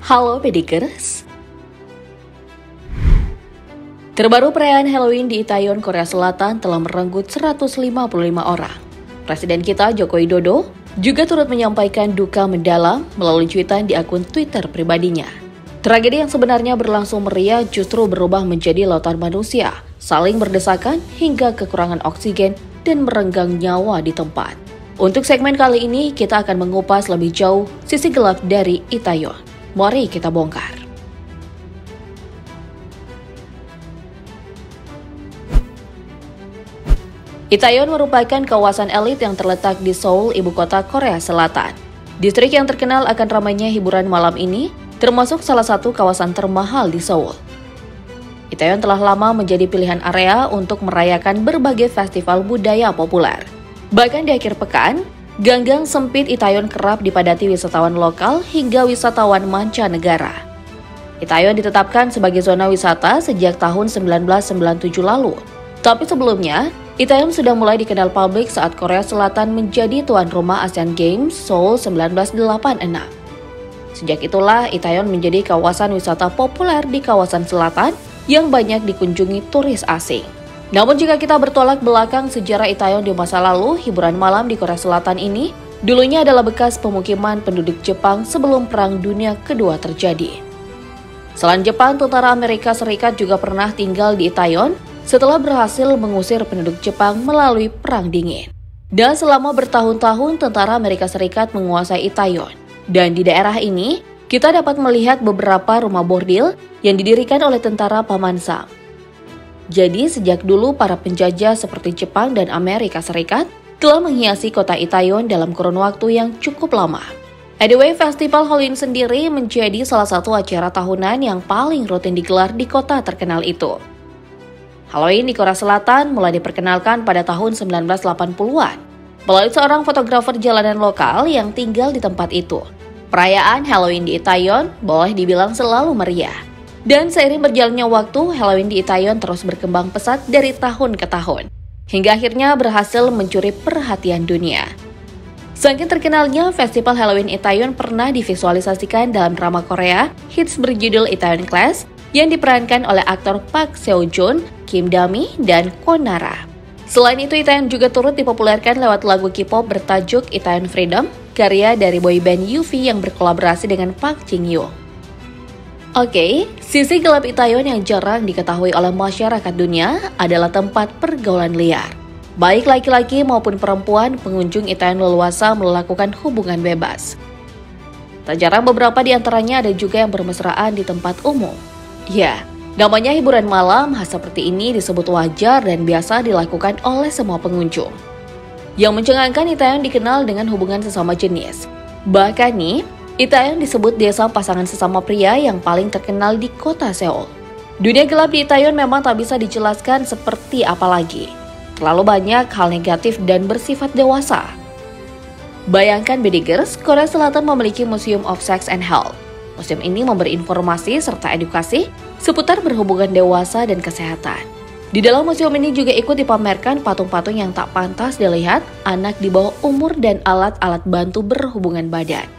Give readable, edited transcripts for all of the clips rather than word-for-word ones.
Halo Pedikers. Terbaru perayaan Halloween di Itaewon, Korea Selatan telah merenggut 155 orang. Presiden kita Joko Widodo juga turut menyampaikan duka mendalam melalui cuitan di akun Twitter pribadinya. Tragedi yang sebenarnya berlangsung meriah justru berubah menjadi lautan manusia, saling berdesakan hingga kekurangan oksigen dan merenggang nyawa di tempat. Untuk segmen kali ini, kita akan mengupas lebih jauh sisi gelap dari Itaewon. Mari kita bongkar. Itaewon merupakan kawasan elit yang terletak di Seoul, ibu kota Korea Selatan. Distrik yang terkenal akan ramainya hiburan malam ini termasuk salah satu kawasan termahal di Seoul. Itaewon telah lama menjadi pilihan area untuk merayakan berbagai festival budaya populer. Bahkan di akhir pekan, gang-gang sempit Itaewon kerap dipadati wisatawan lokal hingga wisatawan mancanegara. Itaewon ditetapkan sebagai zona wisata sejak tahun 1997 lalu. Tapi sebelumnya, Itaewon sudah mulai dikenal publik saat Korea Selatan menjadi tuan rumah Asian Games Seoul 1986. Sejak itulah Itaewon menjadi kawasan wisata populer di kawasan selatan yang banyak dikunjungi turis asing. Namun jika kita bertolak belakang sejarah Itaewon di masa lalu, hiburan malam di Korea Selatan ini dulunya adalah bekas pemukiman penduduk Jepang sebelum Perang Dunia Kedua terjadi. Selain Jepang, tentara Amerika Serikat juga pernah tinggal di Itaewon setelah berhasil mengusir penduduk Jepang melalui Perang Dingin. Dan selama bertahun-tahun tentara Amerika Serikat menguasai Itaewon. Dan di daerah ini, kita dapat melihat beberapa rumah bordil yang didirikan oleh tentara Paman Sam. Jadi sejak dulu para penjajah seperti Jepang dan Amerika Serikat telah menghiasi kota Itaewon dalam kurun waktu yang cukup lama. Anyway, Festival Halloween sendiri menjadi salah satu acara tahunan yang paling rutin digelar di kota terkenal itu. Halloween di Korea Selatan mulai diperkenalkan pada tahun 1980-an melalui seorang fotografer jalanan lokal yang tinggal di tempat itu. Perayaan Halloween di Itaewon boleh dibilang selalu meriah. Dan seiring berjalannya waktu, Halloween di Itaewon terus berkembang pesat dari tahun ke tahun, hingga akhirnya berhasil mencuri perhatian dunia. Saking terkenalnya, Festival Halloween Itaewon pernah divisualisasikan dalam drama Korea hits berjudul Itaewon Class yang diperankan oleh aktor Park Seo Joon, Kim Da-mi, dan Kwon Nara. Selain itu, Itaewon juga turut dipopulerkan lewat lagu K-pop bertajuk Itaewon Freedom, karya dari boyband UV yang berkolaborasi dengan Park Jin Young. Oke, sisi gelap Itaewon yang jarang diketahui oleh masyarakat dunia adalah tempat pergaulan liar. Baik laki-laki maupun perempuan, pengunjung Itaewon leluasa melakukan hubungan bebas. Tak jarang beberapa di antaranya ada juga yang bermesraan di tempat umum. Ya, namanya hiburan malam, hal seperti ini disebut wajar dan biasa dilakukan oleh semua pengunjung. Yang mencengangkan, Itaewon dikenal dengan hubungan sesama jenis. Bahkan nih, Itaewon disebut desa pasangan sesama pria yang paling terkenal di kota Seoul. Dunia gelap di Itaewon memang tak bisa dijelaskan seperti apa lagi. Terlalu banyak hal negatif dan bersifat dewasa. Bayangkan Bedikers, Korea Selatan memiliki Museum of Sex and Health. Museum ini memberi informasi serta edukasi seputar berhubungan dewasa dan kesehatan. Di dalam museum ini juga ikut dipamerkan patung-patung yang tak pantas dilihat, anak di bawah umur dan alat-alat bantu berhubungan badan.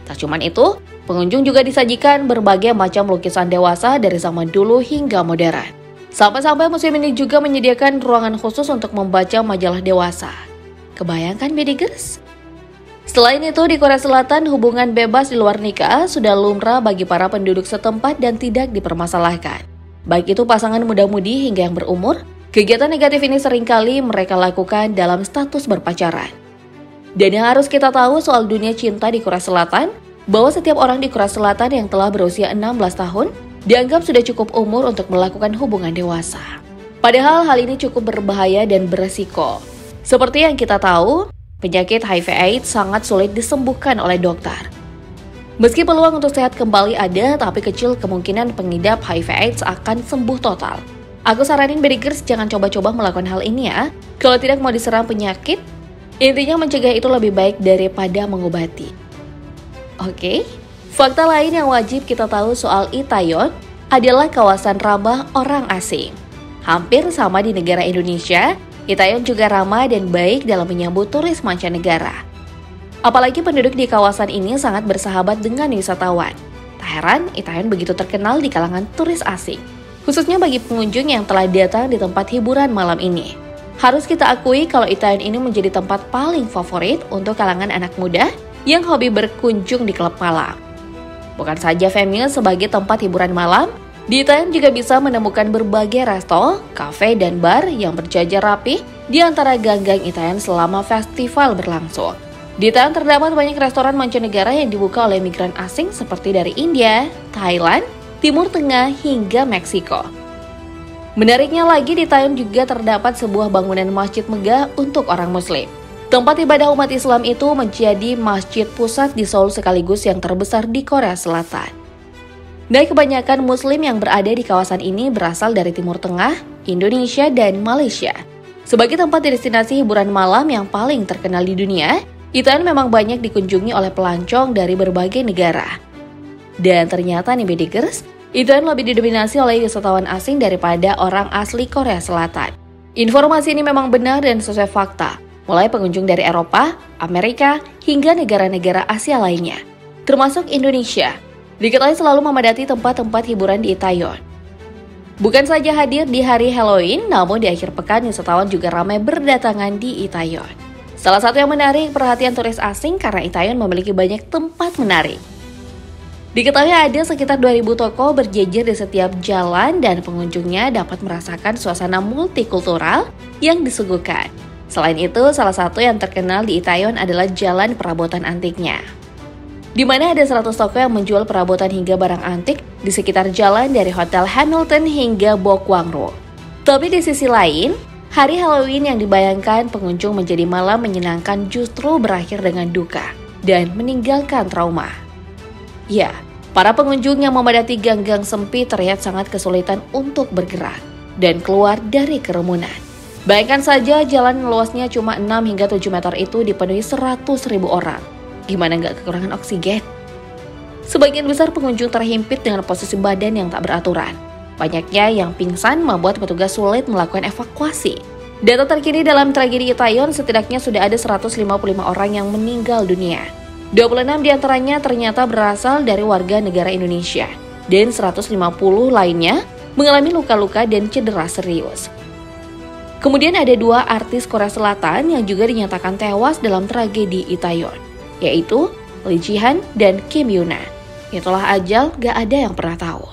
Tak cuma itu, pengunjung juga disajikan berbagai macam lukisan dewasa dari zaman dulu hingga modern. Sampai-sampai museum ini juga menyediakan ruangan khusus untuk membaca majalah dewasa. Kebayangkan Bedikers? Selain itu, di Korea Selatan, hubungan bebas di luar nikah sudah lumrah bagi para penduduk setempat dan tidak dipermasalahkan. Baik itu pasangan muda-mudi hingga yang berumur, kegiatan negatif ini seringkali mereka lakukan dalam status berpacaran. Dan yang harus kita tahu soal dunia cinta di Korea Selatan, bahwa setiap orang di Korea Selatan yang telah berusia 16 tahun dianggap sudah cukup umur untuk melakukan hubungan dewasa. Padahal hal ini cukup berbahaya dan beresiko. Seperti yang kita tahu, penyakit HIV/AIDS sangat sulit disembuhkan oleh dokter. Meski peluang untuk sehat kembali ada, tapi kecil kemungkinan pengidap HIV/AIDS akan sembuh total. Aku saranin Bedikers jangan coba-coba melakukan hal ini ya. Kalau tidak mau diserang penyakit, intinya mencegah itu lebih baik daripada mengobati. Oke, fakta lain yang wajib kita tahu soal Itaewon adalah kawasan ramah orang asing. Hampir sama di negara Indonesia, Itaewon juga ramah dan baik dalam menyambut turis mancanegara. Apalagi penduduk di kawasan ini sangat bersahabat dengan wisatawan. Tak heran, Itaewon begitu terkenal di kalangan turis asing, khususnya bagi pengunjung yang telah datang di tempat hiburan malam ini. Harus kita akui kalau Itaewon ini menjadi tempat paling favorit untuk kalangan anak muda yang hobi berkunjung di klub malam. Bukan saja famous sebagai tempat hiburan malam, di Itaewon juga bisa menemukan berbagai resto, kafe, dan bar yang berjajar rapi di antara gang-gang Itaewon selama festival berlangsung. Di Itaewon terdapat banyak restoran mancanegara yang dibuka oleh migran asing seperti dari India, Thailand, Timur Tengah, hingga Meksiko. Menariknya lagi, di Itaewon juga terdapat sebuah bangunan masjid megah untuk orang Muslim. Tempat ibadah umat Islam itu menjadi masjid pusat di Seoul sekaligus yang terbesar di Korea Selatan. Dan kebanyakan Muslim yang berada di kawasan ini berasal dari Timur Tengah, Indonesia, dan Malaysia. Sebagai tempat destinasi hiburan malam yang paling terkenal di dunia, Itaewon memang banyak dikunjungi oleh pelancong dari berbagai negara. Dan ternyata nih Bedikers, Itaewon lebih didominasi oleh wisatawan asing daripada orang asli Korea Selatan. Informasi ini memang benar dan sesuai fakta, mulai pengunjung dari Eropa, Amerika, hingga negara-negara Asia lainnya, termasuk Indonesia. Diketahui selalu memadati tempat-tempat hiburan di Itaewon. Bukan saja hadir di hari Halloween, namun di akhir pekan wisatawan juga ramai berdatangan di Itaewon. Salah satu yang menarik perhatian turis asing karena Itaewon memiliki banyak tempat menarik. Diketahui ada sekitar 2.000 toko berjejer di setiap jalan dan pengunjungnya dapat merasakan suasana multikultural yang disuguhkan. Selain itu, salah satu yang terkenal di Itaewon adalah Jalan Perabotan Antiknya, di mana ada 100 toko yang menjual perabotan hingga barang antik di sekitar jalan dari Hotel Hamilton hingga Bokwangro. Tapi di sisi lain, hari Halloween yang dibayangkan pengunjung menjadi malam menyenangkan justru berakhir dengan duka dan meninggalkan trauma. Ya, para pengunjung yang memadati gang-gang sempit terlihat sangat kesulitan untuk bergerak dan keluar dari kerumunan. Bayangkan saja jalan luasnya cuma 6 hingga 7 meter itu dipenuhi 100.000 orang. Gimana nggak kekurangan oksigen? Sebagian besar pengunjung terhimpit dengan posisi badan yang tak beraturan. Banyaknya yang pingsan membuat petugas sulit melakukan evakuasi. Data terkini dalam tragedi Itaewon setidaknya sudah ada 155 orang yang meninggal dunia. 26 diantaranya ternyata berasal dari warga negara Indonesia. Dan 150 lainnya mengalami luka-luka dan cedera serius. Kemudian ada 2 artis Korea Selatan yang juga dinyatakan tewas dalam tragedi Itaewon, yaitu Lee Ji-han dan Kim Yuna. Itulah ajal, gak ada yang pernah tahu.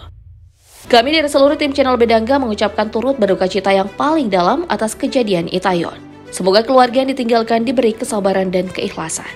Kami dari seluruh tim channel Bedangga mengucapkan turut berduka cita yang paling dalam atas kejadian Itaewon. Semoga keluarga yang ditinggalkan diberi kesabaran dan keikhlasan.